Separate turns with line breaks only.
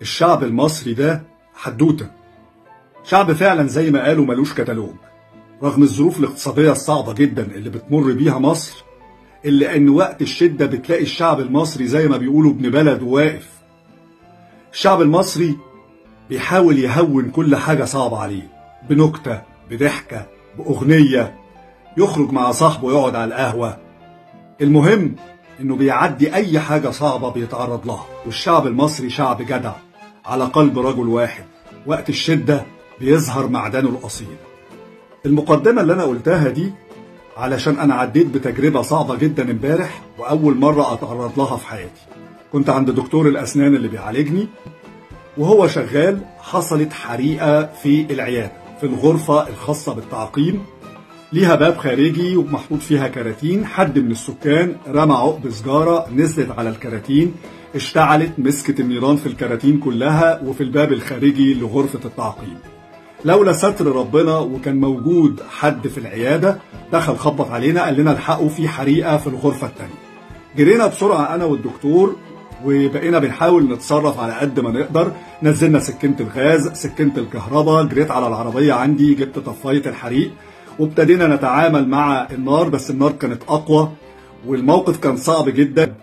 الشعب المصري ده حدوتة. شعب فعلا زي ما قالوا ملوش كتالوج، رغم الظروف الاقتصادية الصعبة جدا اللي بتمر بيها مصر، إلا إن وقت الشدة بتلاقي الشعب المصري زي ما بيقولوا ابن بلد واقف. الشعب المصري بيحاول يهون كل حاجة صعبة عليه بنكتة، بضحكة، بأغنية، يخرج مع صاحبه يقعد على القهوة. المهم إنه بيعدي أي حاجة صعبة بيتعرض لها، والشعب المصري شعب جدع على قلب رجل واحد، وقت الشدة بيظهر معدنه الأصيل. المقدمة اللي أنا قلتها دي علشان أنا عديت بتجربة صعبة جدا امبارح، وأول مرة أتعرض لها في حياتي. كنت عند دكتور الأسنان اللي بيعالجني، وهو شغال حصلت حريقة في العيادة في الغرفة الخاصة بالتعقيم، ليها باب خارجي ومحطوط فيها كراتين. حد من السكان رمى عقب سجارة نزلت على الكراتين، اشتعلت، مسكت النيران في الكراتين كلها وفي الباب الخارجي لغرفة التعقيم. لولا ستر ربنا وكان موجود حد في العيادة، دخل خبط علينا قال لنا الحقوا في حريقة في الغرفة التانية. جرينا بسرعة أنا والدكتور وبقينا بنحاول نتصرف على قد ما نقدر. نزلنا سكينة الغاز، سكينة الكهرباء، جريت على العربية عندي جبت طفاية الحريق وابتدينا نتعامل مع النار، بس النار كانت أقوى والموقف كان صعب جدا.